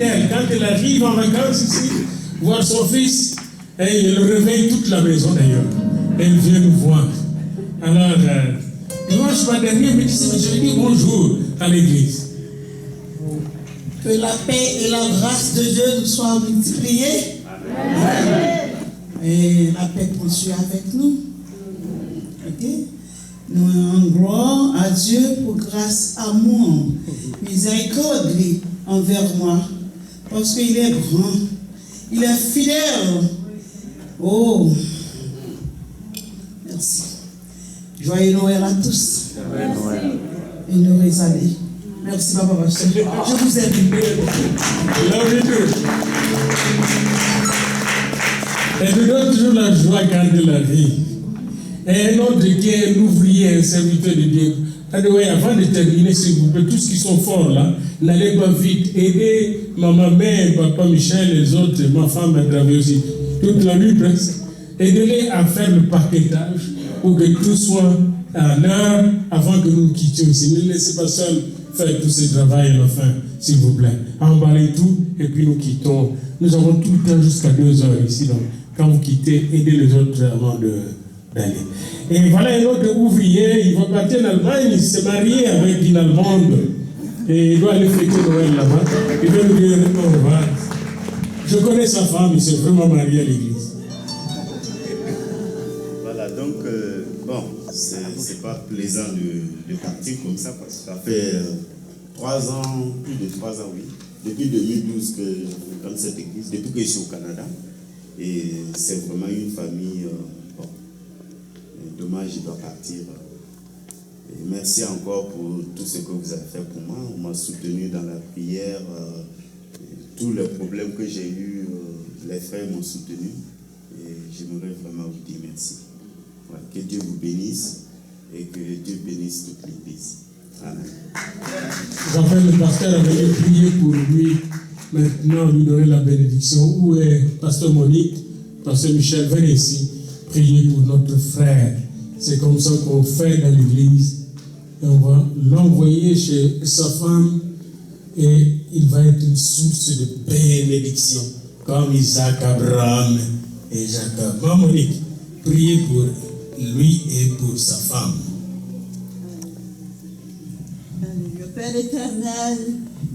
Quand elle arrive en vacances ici, voir son fils, et elle réveille toute la maison d'ailleurs. Elle vient nous voir. Alors, dimanche dernier, elle me dit, je lui dis bonjour à l'église. Que la paix et la grâce de Dieu nous soient multipliées. Amen. Et la paix poursuit avec nous. Ok? Nous rendons gloire à Dieu pour grâce, amour, miséricorde envers moi. Parce qu'il est grand. Il est fidèle. Oh. Merci. Joyeux Noël à tous. Amen. Et heureuses années. Merci, Papa Pasteur. Je vous aime. Love you too. Elle nous donne toujours la joie quand elle arrive. Et un autre qui est un ouvrier, un serviteur de Dieu. Avant de terminer, s'il vous plaît, tous ceux qui sont forts là, n'allez pas vite. Aidez maman, mère, papa Michel, les autres, ma femme a travaillé aussi toute la nuit presque. Aidez-les à faire le paquetage pour que tout soit à l'heure avant que nous nous quittions ici. Ne laissez pas seul faire tout ce travail à la fin, s'il vous plaît. Emballez tout et puis nous quittons. Nous avons tout le temps jusqu'à 2 heures ici. Donc, quand vous quittez, aidez les autres avant d'aller. Et voilà un autre ouvrier, il va partir en Allemagne, il s'est marié avec une Allemande. Et il doit aller fêter Noël là-bas. Il va nous dire au revoir. Je connais sa femme, il s'est vraiment marié à l'église. Voilà, donc, bon, c'est pas plaisant de partir comme ça, parce que ça fait 3 ans, plus de 3 ans, oui. Depuis 2012 que je fréquente cette église, depuis que je suis au Canada. Et c'est vraiment une famille, bon, dommage, je dois partir. Et merci encore pour tout ce que vous avez fait pour moi. On m'a soutenu dans la prière. Tous les problèmes que j'ai eus, les frères m'ont soutenu. Et j'aimerais vraiment vous dire merci. Voilà, que Dieu vous bénisse et que Dieu bénisse toute l'église. Amen. J'appelle le pasteur à venir prier pour lui. Maintenant, lui donner la bénédiction. Où est pasteur Monique? Pasteur Michel, venez ici. Prier pour notre frère. C'est comme ça qu'on fait dans l'église. Et on va l'envoyer chez sa femme et il va être une source de bénédiction, comme Isaac, Abraham et Jacob. Maman Monique, priez pour lui et pour sa femme. Père éternel,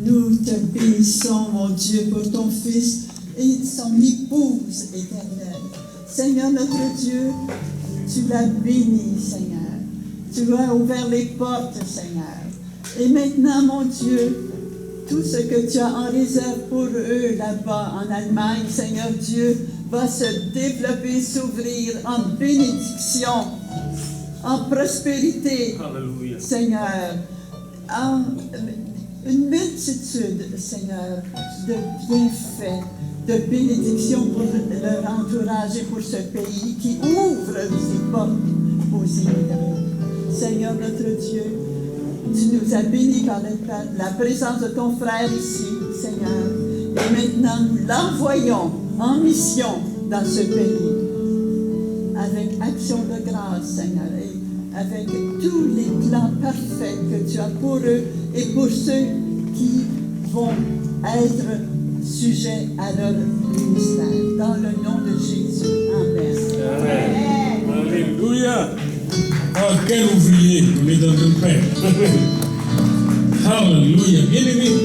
nous te bénissons, mon Dieu, pour ton Fils et son épouse éternelle. Seigneur notre Dieu, tu l'as béni, Seigneur. Tu as ouvert les portes, Seigneur. Et maintenant, mon Dieu, tout ce que tu as en réserve pour eux là-bas en Allemagne, Seigneur Dieu, va se développer, s'ouvrir en bénédiction, en prospérité, Alléluia. Seigneur, en une multitude, Seigneur, de bienfaits, de bénédictions pour leur entourage et pour ce pays qui ouvre ses portes aux immigrés. Seigneur notre Dieu, tu nous as bénis par la présence de ton frère ici, Seigneur. Et maintenant, nous l'envoyons en mission dans ce pays, avec action de grâce, Seigneur, et avec tous les plans parfaits que tu as pour eux et pour ceux qui vont être sujets à leur ministère. Dans le nom de Jésus. Amen. Amen. Alléluia. Oh, quel ouvrier, on est dans le Père. Alléluia. Bien-aimés,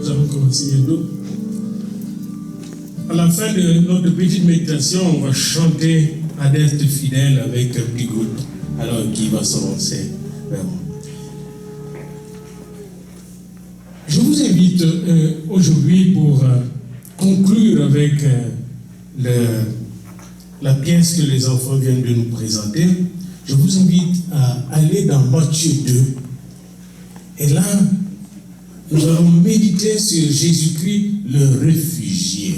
nous allons commencer bientôt. À la fin de notre petite méditation, on va chanter Adeste fidèle avec un petit groupe. Alors, qui va s'avancer vers moi. Je vous invite aujourd'hui pour conclure avec la pièce que les enfants viennent de nous présenter. Je vous invite à aller dans Matthieu 2. Et là, nous allons méditer sur Jésus-Christ, le réfugié.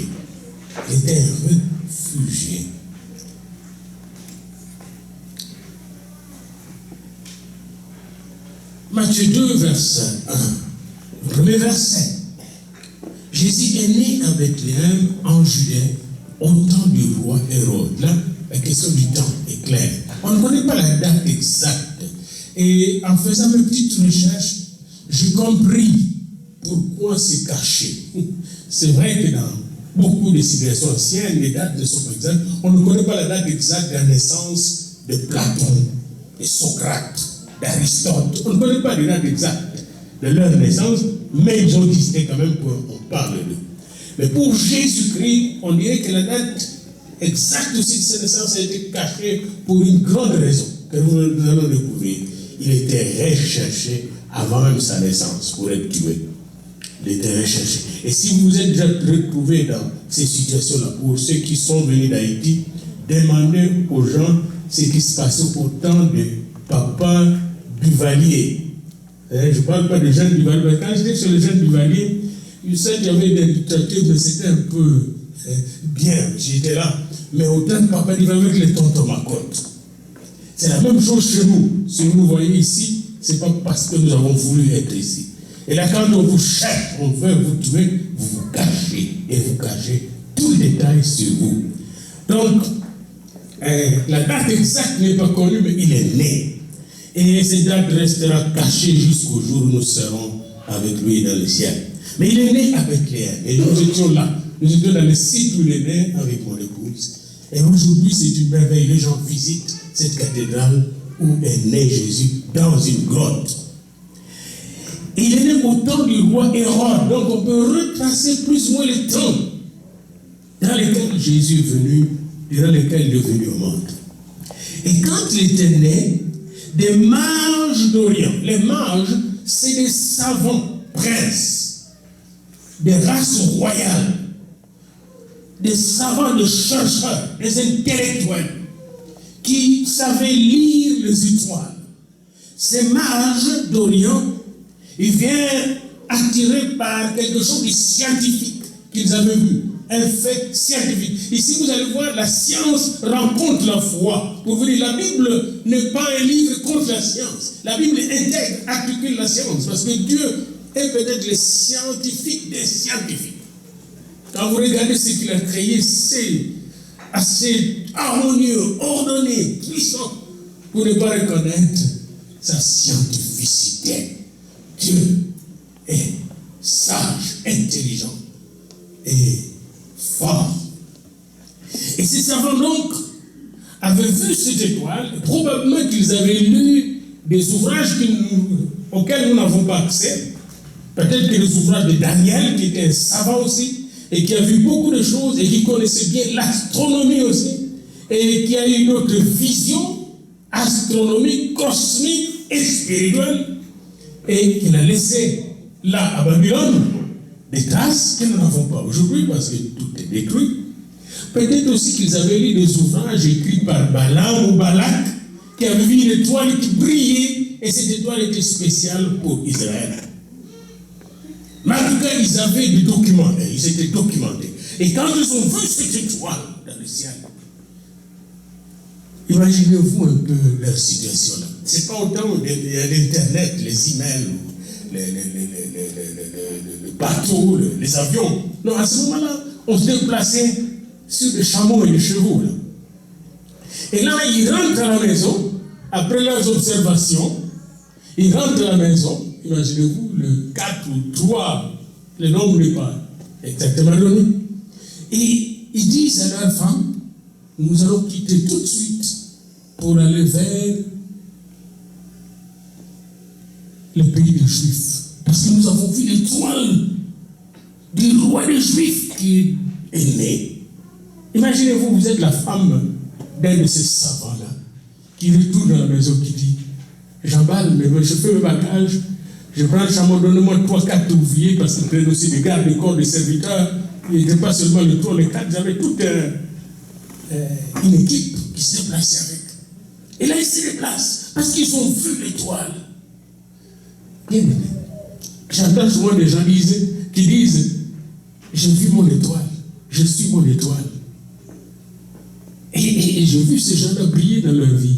Il était un réfugié. Matthieu 2, verset 1. Le premier verset. Jésus est né à Bethléem, en Judée, au temps du roi Hérode. Là, la question du temps est claire. On ne connaît pas la date exacte. Et en faisant mes petites recherches, j'ai compris pourquoi se cacher? C'est vrai que dans beaucoup de civilisations anciennes, les dates ne sont pas exactes. On ne connaît pas la date exacte de la naissance de Platon, de Socrate, d'Aristote. On ne connaît pas les dates exactes de leur naissance, mais ils ont existé quand même pour qu'on parle d'eux. Mais pour Jésus-Christ, on dirait que la date exacte aussi de sa naissance a été cachée pour une grande raison que nous allons découvrir. Il était recherché avant même sa naissance pour être tué. Il était recherché. Et si vous vous êtes déjà retrouvés dans ces situations-là, pour ceux qui sont venus d'Haïti, demandez aux gens ce qui se passait au temps de Papa Duvalier. Je ne parle pas de Jean Duvalier. Quand j'étais sur le Jean Duvalier, je sais qu'il y avait des dictatures, mais c'était un peu bien. J'étais là. Mais au temps de Papa Duvalier avec les tontons Macotte. C'est la même chose chez nous. Si vous nous voyez ici, ce n'est pas parce que nous avons voulu être ici. Et là, quand on vous cherche, on veut vous tuer, vous vous cachez. Et vous cachez tout le détail sur vous. Donc, la date exacte n'est pas connue, mais il est né. Et cette date restera cachée jusqu'au jour où nous serons avec lui dans le ciel. Mais il est né à Bethléem. Et nous étions là. Nous étions dans le site où il est né avec mon épouse. Et aujourd'hui, c'est une merveille. Les gens visitent cette cathédrale où est né Jésus, dans une grotte. Et il est né au temps du roi Hérode. Donc on peut retracer plus ou moins les temps dans lesquels Jésus est venu, durant lesquels il est venu au monde. Et quand il était né, des mages d'Orient, les mages, c'est des savants princes, des races royales, des savants, des chercheurs, des intellectuels, qui savaient lire les étoiles. Ces mages d'Orient, ils viennent attirés par quelque chose de scientifique qu'ils avaient vu, un fait scientifique. Ici, vous allez voir, la science rencontre la foi. Pour vous dire, la Bible n'est pas un livre contre la science. La Bible intègre, articule la science, parce que Dieu est peut-être le scientifique des scientifiques. Quand vous regardez ce qu'il a créé, c'est assez harmonieux, ordonné, puissant, pour ne pas reconnaître sa scientificité. Dieu est sage, intelligent et fort. Et ces savants donc avaient vu cette étoile, et probablement qu'ils avaient lu des ouvrages auxquels nous n'avons pas accès. Peut-être que les ouvrages de Daniel, qui était un savant aussi, et qui a vu beaucoup de choses, et qui connaissait bien l'astronomie aussi, et qui a eu une autre vision astronomique, cosmique et spirituelle, et qu'il a laissé là à Babylone des traces que nous n'avons pas aujourd'hui parce que tout est détruit. Peut-être aussi qu'ils avaient lu des ouvrages écrits par Balaam ou Balak qui avaient vu une étoile qui brillait et cette étoile était spéciale pour Israël. Mais en tout cas, ils avaient des documents, ils étaient documentés. Et quand ils ont vu cette étoile dans le ciel, imaginez-vous un peu leur situation là. C'est pas autant l'Internet, les emails, les bateaux, les avions. Non, à ce moment-là, on se déplaçait sur des chameaux et des chevaux. Là. Et là, ils rentrent à la maison, après leurs observations, ils rentrent à la maison, imaginez-vous, le 4 ou 3, le nombre n'est pas exactement donné. Et ils disent à leur femme, nous allons quitter tout de suite pour aller vers le pays des Juifs. Parce que nous avons vu l'étoile du roi des Juifs qui est né. Imaginez-vous, vous êtes la femme d'un de ces savants-là qui retourne à la maison, qui dit, j'emballe, je fais mes bagages, je prends le chameau, donnez-moi 3-4 ouvriers, parce qu'ils prennent aussi des gardes, des corps, des serviteurs. Ils n'étaient pas seulement le 3, les 4, ils avaient toute une équipe qui se déplaçait avec. Et là, ils se déplacent parce qu'ils ont vu l'étoile. Bien aimé. J'entends souvent des gens qui disent, j'ai vu mon étoile, je suis mon étoile. Et j'ai vu ces gens-là briller dans leur vie.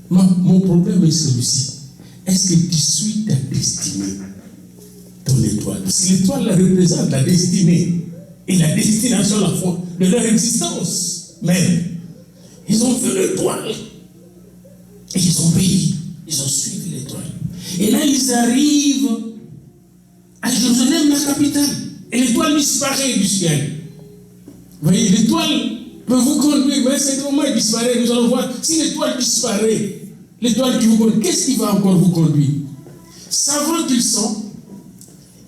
Mon problème est celui-ci. Est-ce que tu suis ta destinée, ton étoile? Parce que l'étoile représente la destinée et la destination la foi de leur existence même. Ils ont vu l'étoile et ils ont obéi. Ils ont suivi l'étoile. Et là, ils arrivent à Jérusalem, la capitale. Et l'étoile disparaît du ciel. Vous voyez, l'étoile peut vous conduire, mais c'est comment elle disparaît. Nous allons voir, si l'étoile disparaît, l'étoile qui vous conduit, qu'est-ce qui va encore vous conduire? Savants qu'ils sont,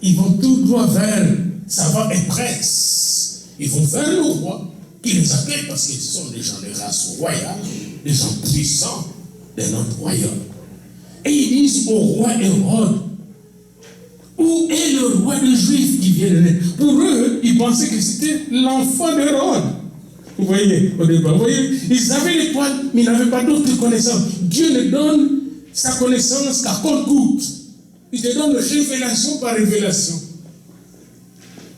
ils vont tout droit vers savants et princes. Ils vont vers le roi, qui les accueille parce qu'ils sont des gens de race royale, des gens puissants de notre royaume. Et ils disent au roi Hérode, où est le roi des Juifs qui vient de naître? Pour eux, ils pensaient que c'était l'enfant d'Hérode. Vous voyez, au départ, vous voyez, ils avaient l'étoile, mais ils n'avaient pas d'autres connaissances. Dieu ne donne sa connaissance qu'à compte-goutte. Il te donne révélation par révélation.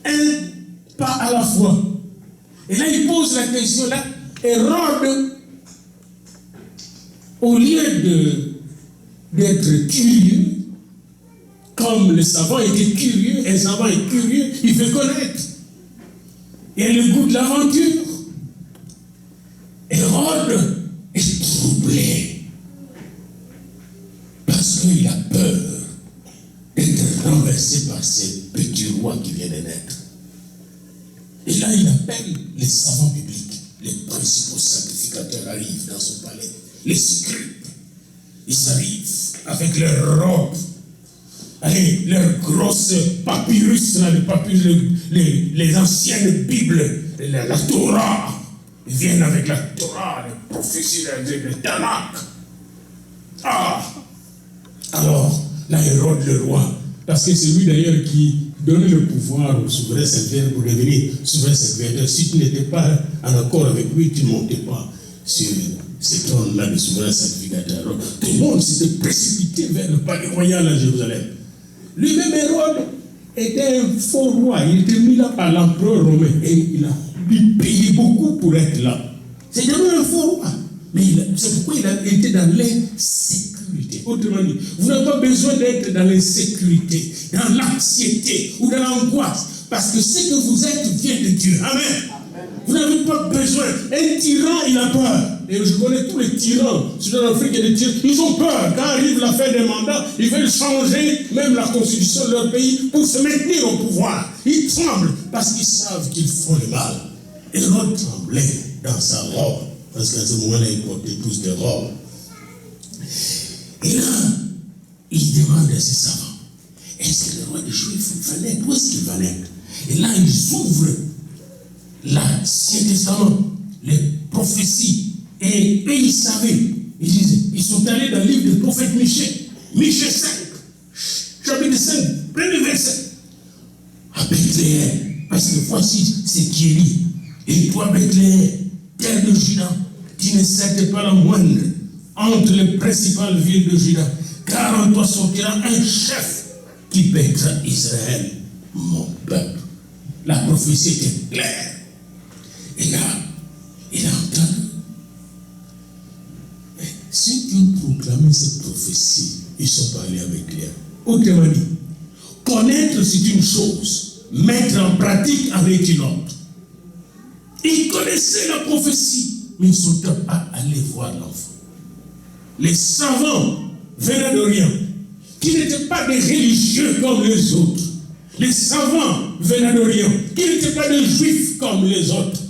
Un pas à la fois. Et là, il pose la question, là, Hérode, au lieu d'être curieux, comme le savant était curieux, un savant est curieux, il veut connaître. Il a le goût de l'aventure. Hérode est troublé parce qu'il a peur d'être renversé par ces petits rois qui viennent de naître. Et là, il appelle les savants bibliques, les principaux sacrificateurs arrivent dans son palais, les scribes. Ils arrivent avec leurs robes, avec leurs grosses papyrus, là, les anciennes Bibles, la Torah. Ils viennent avec la Torah, les prophéties, le Tanakh. Ah! Alors, là, Hérode le roi, parce que c'est lui d'ailleurs qui donnait le pouvoir au souverain serviteur pour devenir souverain serviteur. Si tu n'étais pas en accord avec lui, tu ne montais pas sur ce trône-là de souverain sacrificateur. Alors, tout le monde s'était précipité vers le palais royal à Jérusalem. Lui-même, Hérode, était un faux roi. Il était mis là par l'empereur romain et il a payé beaucoup pour être là. C'était un faux roi. Mais c'est pourquoi il a été dans l'insécurité. Autrement dit, vous n'avez pas besoin d'être dans l'insécurité, dans l'anxiété ou dans l'angoisse. Parce que ce que vous êtes vient de Dieu. Amen. Vous n'avez pas besoin. Un tyran, il a peur. Et je connais tous les tyrans. Sur l'Afrique, il y a des tyrans. Ils ont peur. Quand arrive la fin des mandats, ils veulent changer même la constitution de leur pays pour se maintenir au pouvoir. Ils tremblent parce qu'ils savent qu'ils font le mal. Hérode tremblait dans sa robe. Parce qu'à ce moment-là, ils portaient tous des robes. Et là, il demande à ses savants, est-ce que le roi des Juifs va naître? Où est-ce qu'il va naître? Et là, ils ouvrent l'Ancien Testament, les prophéties. Et eux, ils savaient. Ils disaient, ils sont allés dans le livre du prophète Michée. Michée 5, chapitre 5, premier verset. À Bethléem, parce que voici ce qui est dit. Et toi, Bethléem, terre de Juda, tu ne cèdes pas la moindre entre les principales villes de Juda, car en toi sortira un chef qui paîtra Israël, mon peuple. La prophétie était claire. Et là, il a entendu. Ceux qui ont proclamé cette prophétie, ils sont pas allés avec Léa. Autrement dit, connaître c'est une chose, mettre en pratique en est une autre. Ils connaissaient la prophétie, mais ils ne sont pas allés voir l'enfant. Les savants venant d'Orient, qui n'étaient pas des religieux comme les autres, les savants venant d'Orient, qui n'étaient pas des juifs comme les autres,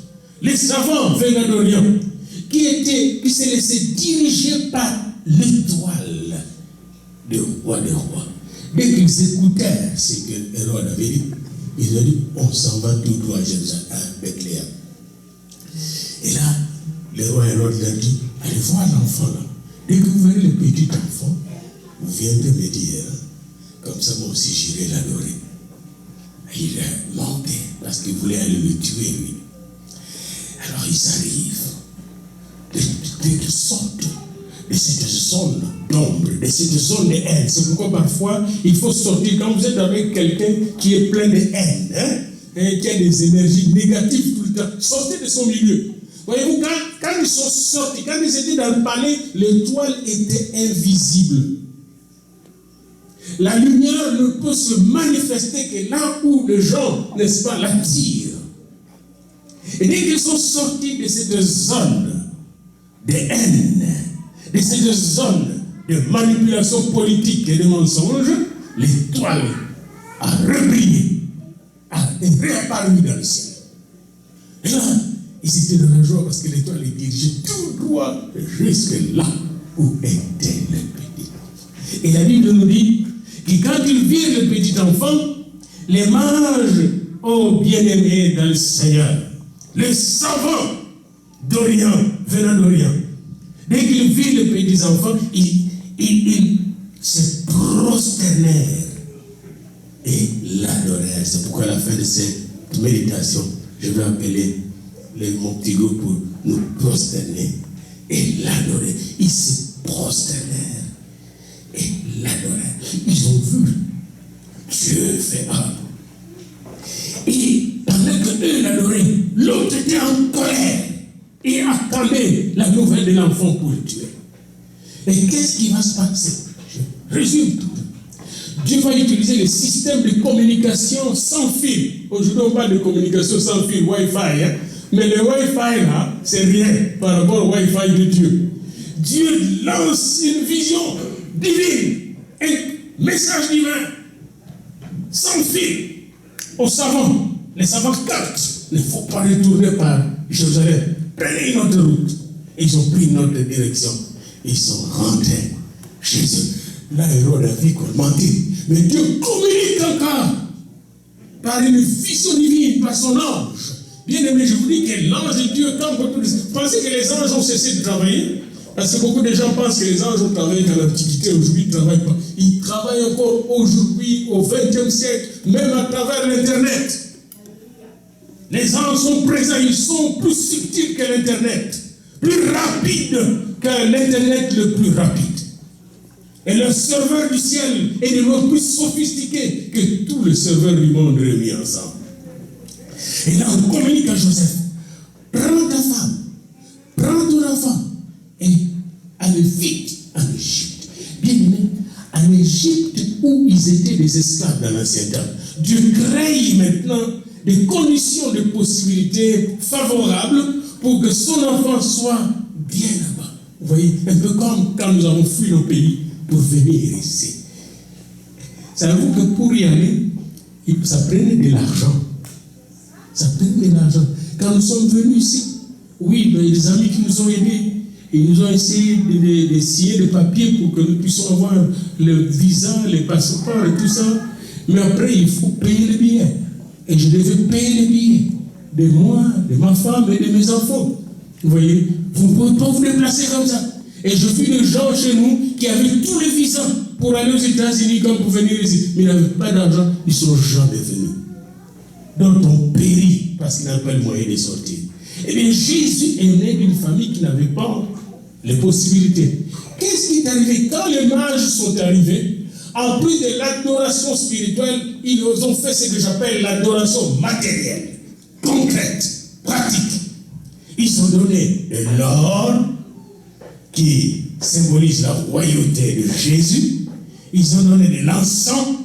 les savants venant d'Orient, qui se laissaient diriger par l'étoile du roi des rois. Dès qu'ils écoutèrent ce que Hérode avait dit, ils ont dit, on s'en va tout droit à Jérusalem, à Bethléem. Et là, le roi Hérode leur dit, allez voir l'enfant là. Dès que vous verrez le petit enfant, vous viendrez me dire, comme ça moi aussi j'irai l'adorer. Il a monté parce qu'il voulait aller le tuer, lui. Alors ils arrivent de toutes sortes, de cette zone d'ombre, de cette zone de haine. C'est pourquoi parfois il faut sortir. Quand vous êtes avec quelqu'un qui est plein de haine, et qui a des énergies négatives tout le temps, sortez de son milieu. Voyez-vous, quand ils sont sortis, quand ils étaient dans le palais, l'étoile était invisible. La lumière ne peut se manifester que là où les gens, n'est-ce pas, l'attirent. Et dès qu'ils sont sortis de cette zone de haine, de cette zone de manipulation politique et de mensonge, l'étoile a rebrillé, a réapparu dans le ciel. Et là, ils étaient dans la joie parce que l'étoile les dirigeait tout droit jusque là où était le petit enfant. Et la Bible nous dit que quand ils virent le petit enfant, les mages, ô bien-aimés dans le Seigneur, les savants d'Orient, venant d'Orient, dès qu'ils virent les petits enfants, ils se prosternèrent et l'adorèrent. C'est pourquoi à la fin de cette méditation, je vais appeler mon petit groupe pour nous prosterner et l'adorer. Ils se prosternèrent et l'adorèrent. Ils ont vu Dieu faire œuvre. Et pendant qu'eux l'adoraient, l'autre était en colère et attendait la nouvelle de l'enfant pour le tuer. Et qu'est-ce qui va se passer? Je résume tout. Dieu va utiliser le système de communication sans fil. Aujourd'hui, on parle de communication sans fil, Wi-Fi. Hein? Mais le Wi-Fi, là, c'est rien par rapport au Wi-Fi de Dieu. Dieu lance une vision divine, un message divin, sans fil, aux savants. Les savants captent. Il ne faut pas retourner par Jérusalem. Prenez une autre route. Ils ont pris une autre direction. Ils sont rentrés chez eux. Là, Hérode a vu qu'on mentit. Mais Dieu communique encore par une vision divine, par son ange. Bien aimé, je vous dis que l'ange de Dieu, quand vous pensez que les anges ont cessé de travailler, parce que beaucoup de gens pensent que les anges ont travaillé dans l'Antiquité, aujourd'hui ils ne travaillent pas. Ils travaillent encore aujourd'hui, au XXe siècle, même à travers l'Internet. Les anges sont présents, ils sont plus subtils que l'Internet, plus rapides que l'Internet le plus rapide. Et le serveur du ciel est de loin plus sophistiqué que tous les serveurs du monde réunis ensemble. Et là, on communique à Joseph. Prends ta femme, prends ton enfant et allez vite en Égypte. Bien aimé, en Égypte où ils étaient des esclaves dans l'ancien temps, Dieu crée maintenant des conditions de possibilités favorables pour que son enfant soit bien là-bas. Vous voyez, un peu comme quand nous avons fui nos pays pour venir ici. Savez-vous que pour y aller, ça prenait de l'argent. Ça prenait de l'argent. Quand nous sommes venus ici, oui, il y a des amis qui nous ont aidés. Et ils nous ont essayé de signer des papiers pour que nous puissions avoir le visa, les passeports et tout ça. Mais après, il faut payer les billets. Et je devais payer les billets de moi, de ma femme et de mes enfants. Vous voyez, vous ne pouvez pas vous déplacer comme ça. Et je vis des gens chez nous qui avaient tous les visas pour aller aux États-Unis comme pour venir ici. Mais ils n'avaient pas d'argent, ils ne sont jamais venus. Donc on périt parce qu'ils n'avaient pas le moyen de sortir. Eh bien, Jésus est né d'une famille qui n'avait pas les possibilités. Qu'est-ce qui est arrivé? Quand les mages sont arrivés, en plus de l'adoration spirituelle, ils ont fait ce que j'appelle l'adoration matérielle, concrète, pratique. Ils ont donné de l'or qui symbolise la royauté de Jésus. Ils ont donné de l'encens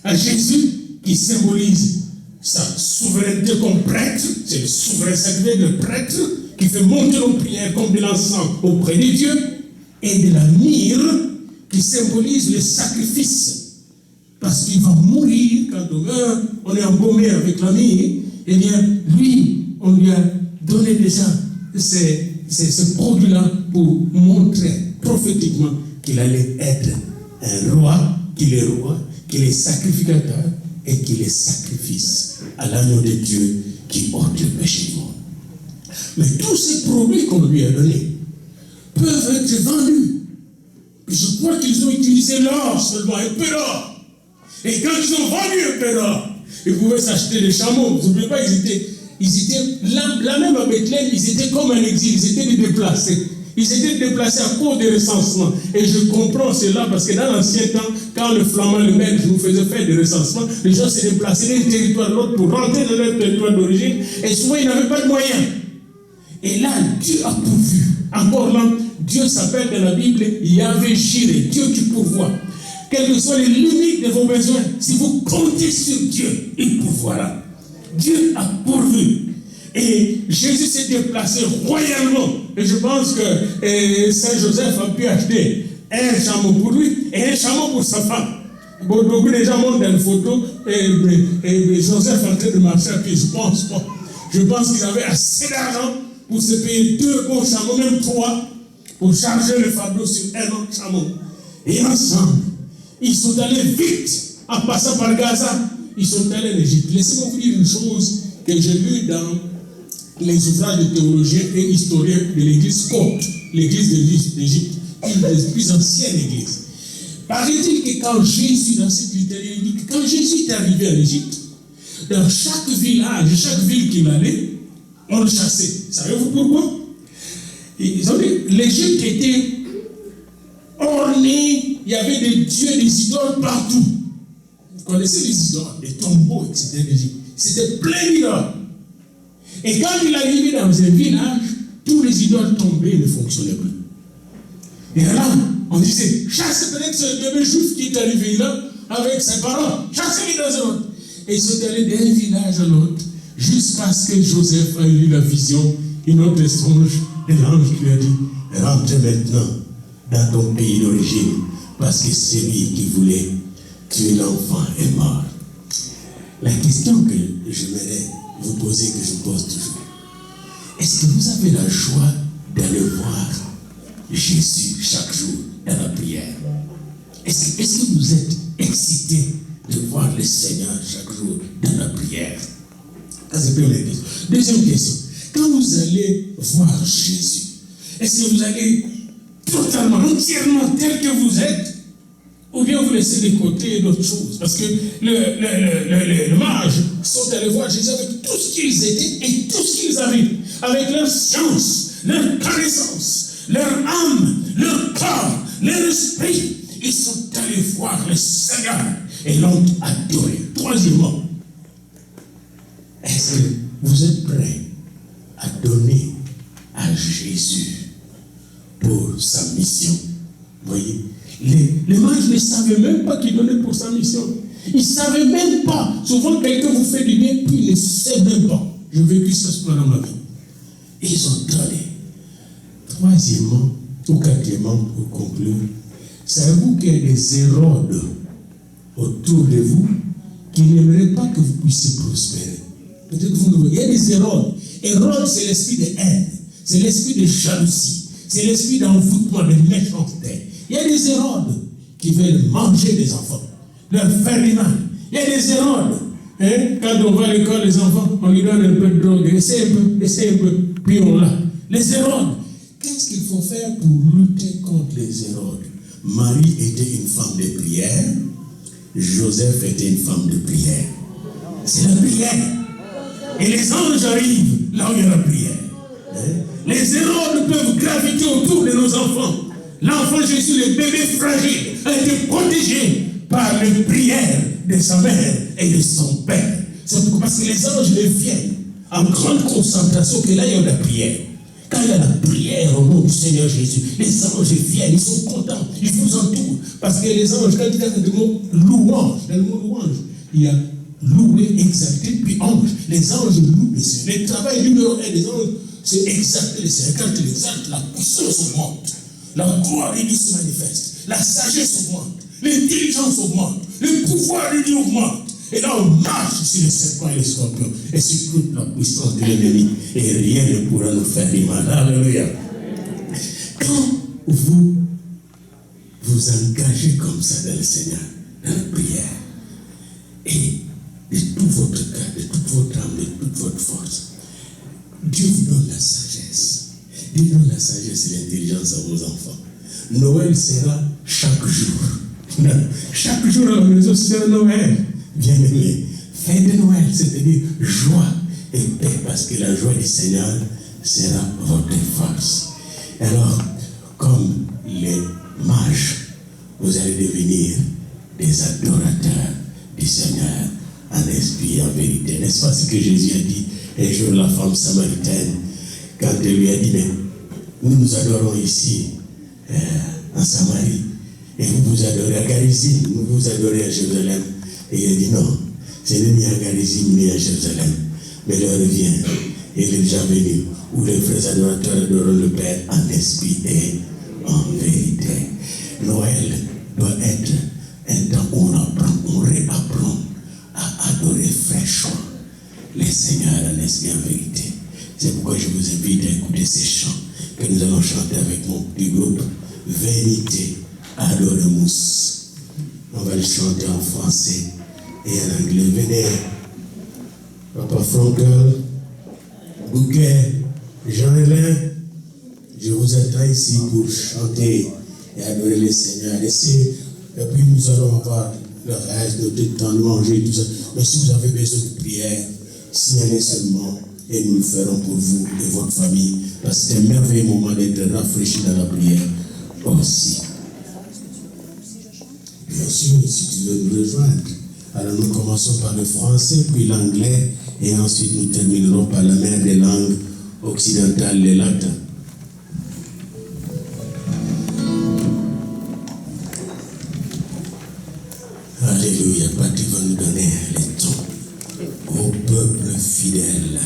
à Jésus qui symbolise sa souveraineté comme prêtre. C'est le souverain sacré, le prêtre qui fait monter nos prières comme de l'encens auprès de Dieu, et de la myrrhe qui symbolise le sacrifice. Parce qu'il va mourir quand on meurt, on est embaumé avec la myrrhe. Eh bien, lui, on lui a donné déjà ce produit-là pour montrer prophétiquement qu'il allait être un roi, qu'il est sacrificateur et qu'il est sacrifice à l'agneau de Dieu qui ôte le péché du monde. Mais tous ces produits qu'on lui a donnés peuvent être vendus. Je crois qu'ils ont utilisé l'or seulement, un peu d'or. Et quand ils ont vendu un peu d'or, ils pouvaient s'acheter des chameaux. Vous n'oubliez pas, ils étaient là même à Bethléem, ils étaient comme un exil, ils étaient des déplacés. Ils étaient déplacés à cause des recensements. Et je comprends cela parce que dans l'ancien temps, quand le flamand, le belge nous faisait faire des recensements, les gens se déplaçaient d'un territoire à l'autre pour rentrer dans leur territoire d'origine. Et souvent, ils n'avaient pas de moyens. Et là, Dieu a pourvu. Encore là, Dieu s'appelle dans la Bible Yahvé Jireh, Dieu qui pourvoit. Quelles que soient les limites de vos besoins, si vous comptez sur Dieu, il pourvoira. Dieu a pourvu. Et Jésus s'est déplacé royalement. Et je pense que Saint Joseph a pu acheter un chameau pour lui et un chameau pour sa femme. Beaucoup de gens montrent une photo et Joseph en train de marcher à pied. Je pense pas. Je pense qu'ils avaient assez d'argent pour se payer 2 bons chameaux, même 3, pour charger le fardeau sur un autre chameau. Et ensemble, ils sont allés vite, en passant par Gaza, ils sont allés en Égypte. Laissez-moi vous dire une chose que j'ai lue dans les ouvrages de théologiens et historiens de l'église copte, l'église d'Égypte, une des plus anciennes églises. Paraît-il que quand Jésus, dans cette littérature, il dit que quand Jésus est arrivé en Égypte, dans chaque village, chaque ville qu'il allait, on le chassait. Savez-vous pourquoi? Ils ont dit, l'Égypte était ornée, il y avait des dieux, des idoles partout. Vous connaissez les idoles, les tombeaux, etc. C'était plein d'idoles. Et quand il arrivait dans un village, tous les idoles tombées et ne fonctionnaient plus. Et là, on disait, chassez peut-être ce bébé juif qui est arrivé là, avec ses parents, chassez-le dans un autre. Et ils sont allés d'un village à l'autre, jusqu'à ce que Joseph ait eu la vision, une autre étrange, de l'ange qui lui a dit, rentre maintenant dans ton pays d'origine, parce que celui qui voulait tuer l'enfant est mort. La question que j'aimerais vous poser, que je pose toujours, est-ce que vous avez la joie d'aller voir Jésus chaque jour dans la prière? Est-ce que vous êtes excité de voir le Seigneur chaque jour dans la prière? Ça, c'est la première question. Deuxième question, quand vous allez voir Jésus, est-ce que vous allez totalement, entièrement tel que vous êtes, ou bien vous laissez de côté d'autres choses? Parce que les mages sont allés voir Jésus avec tout ce qu'ils étaient et tout ce qu'ils avaient, avec leur science, leur connaissance, leur âme, leur corps, leur esprit. Ils sont allés voir le Seigneur et l'ont adoré. Troisièmement, est-ce que vous êtes prêts à donner à Jésus pour sa mission? Vous voyez, les mages ne savaient même pas qu'il donnait pour sa mission. Ils ne savaient même pas. Souvent, quelqu'un vous fait du bien, puis il ne sait même pas. J'ai vécu ça dans ma vie. Et ils ont donné. Troisièmement, ou quatrièmement, pour conclure, savez-vous qu'il y a des Hérodes autour de vous qui n'aimeraient pas que vous puissiez prospérer? Peut-être que vous ne voyez. Il y a des Hérodes. Hérode, c'est l'esprit de haine, c'est l'esprit de jalousie, c'est l'esprit d'envoûtement, de méchanceté. Il y a des Hérodes qui veulent manger des enfants, leur faire du mal. Il y a des Hérodes. Quand on va à l'école, les enfants, on lui donne un peu de drogue. Essaye un peu, puis on l'a. Les Hérodes. Qu'est-ce qu'il faut faire pour lutter contre les Hérodes? Marie était une femme de prière. Joseph était une femme de prière. C'est la prière. Et les anges arrivent là où il y a la prière. Les Hérodes peuvent graviter autour de nos enfants. L'enfant Jésus, le bébé fragile, a été protégé par la prière de sa mère et de son père. C'est parce que les anges viennent en grande concentration, que là il y a la prière. Quand il y a la prière au nom du Seigneur Jésus, les anges viennent, ils sont contents, ils vous entourent. Parce que les anges, quand il y a le mot louange, dans le mot louange, il y a louer, exalter, puis ange. Les anges louent le Seigneur. Le travail numéro 1 des anges, c'est exalter le Seigneur. Quand il exalte, la puissance augmente, la gloire de Dieu se manifeste, la sagesse augmente, l'intelligence augmente, le pouvoir de Dieu augmente. Et là, on marche sur les serpents et les scorpions et sur toute la puissance de l'ennemi. Et rien ne pourra nous faire du mal. Alléluia. Quand vous vous engagez comme ça dans le Seigneur, dans la prière, et de tout votre cœur, de toute votre âme, de toute votre force, Dieu vous donne la sagesse. Dieu donne la sagesse et l'intelligence à vos enfants. Noël sera chaque jour. Chaque jour à la maison sera Noël. Bien-aimé, fin de Noël, c'est-à-dire joie et paix, parce que la joie du Seigneur sera votre force. Alors, comme les mages, vous allez devenir des adorateurs du Seigneur en esprit et en vérité. N'est-ce pas ce que Jésus a dit un jour la femme samaritaine, quand elle lui a dit, mais nous adorons ici, en Samarie, et vous vous adorez à Garizim, vous vous adorez à Jérusalem. Et il a dit non, ce n'est ni à Garizim ni à Jérusalem, mais l'heure vient, et il est déjà venu, où les vrais adorateurs adoreront le Père en esprit et en vérité. Noël doit être un temps où on a les Seigneurs en esprit en vérité. C'est pourquoi je vous invite à écouter ces chants que nous allons chanter avec mon petit groupe, Vérité, Adoremus. On va le chanter en français et en anglais. Venez, Papa Frankel, Bouquet, Jean-Hélène, je vous attends ici pour chanter et adorer le Seigneur. Et puis nous allons avoir le reste, notre temps de manger, tout ça. Mais si vous avez besoin de prière, signalez seulement et nous le ferons pour vous et votre famille. Parce que c'est un merveilleux moment d'être rafraîchi dans la prière aussi. Bien sûr, si tu veux nous rejoindre. Alors nous commençons par le français, puis l'anglais, et ensuite nous terminerons par la mère des langues occidentales, le latin. Alléluia, Pâté va nous donner les tons au peuple fidèle.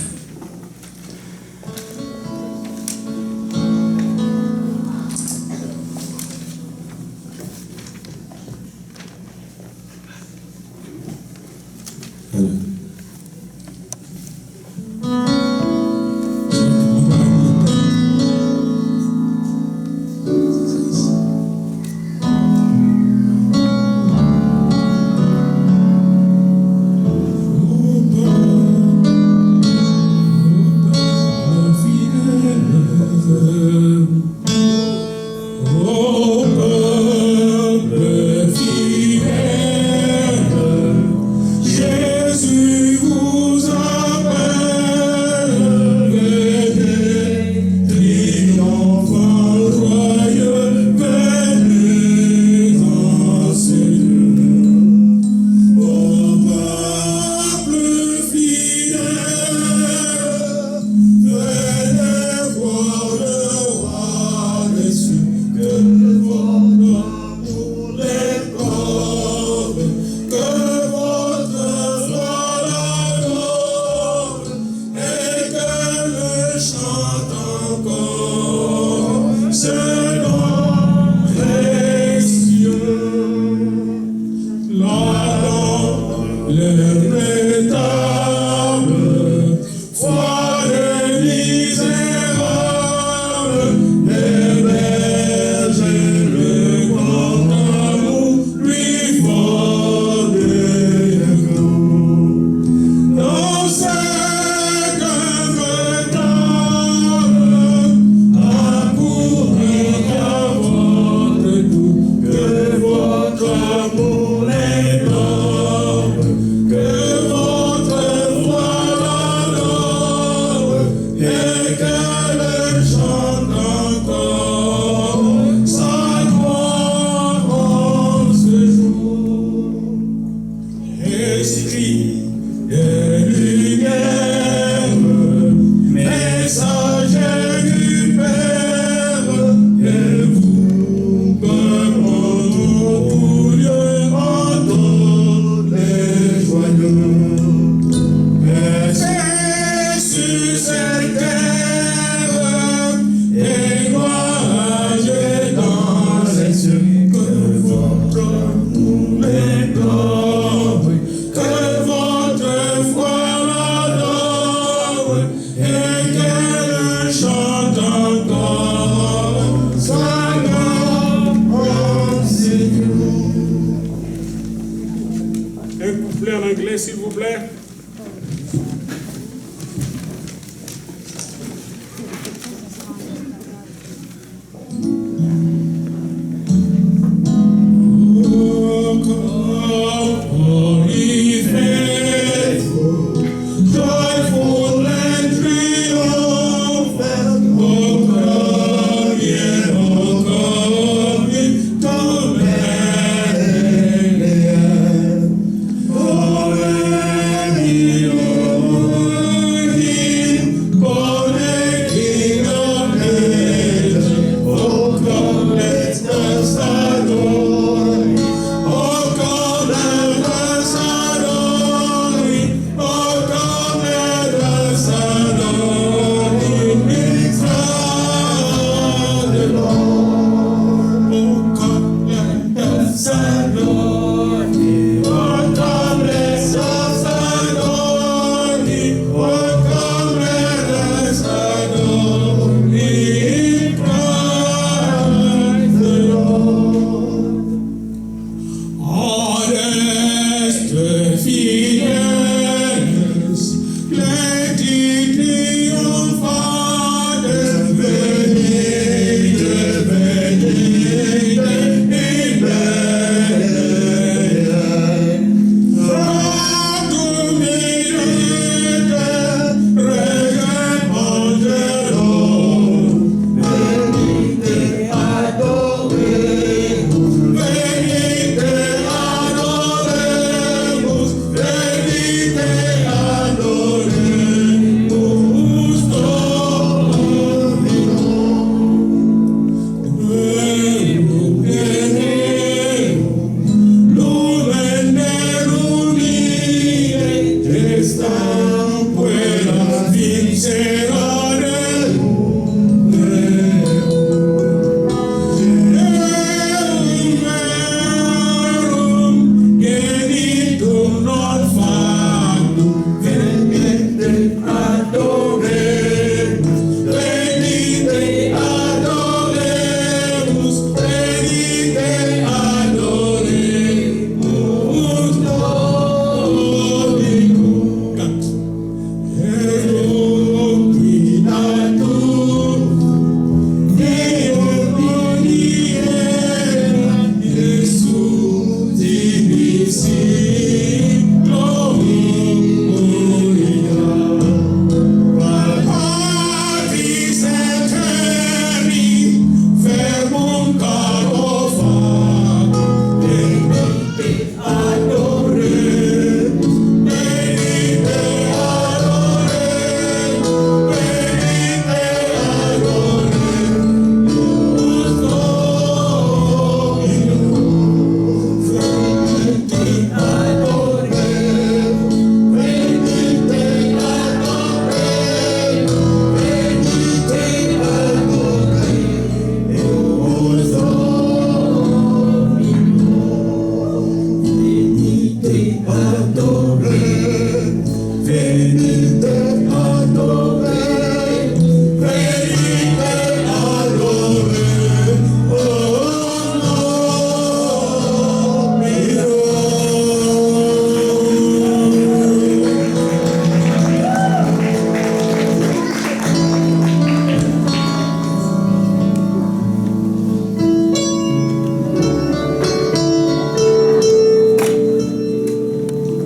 Un couplet en anglais, s'il vous plaît.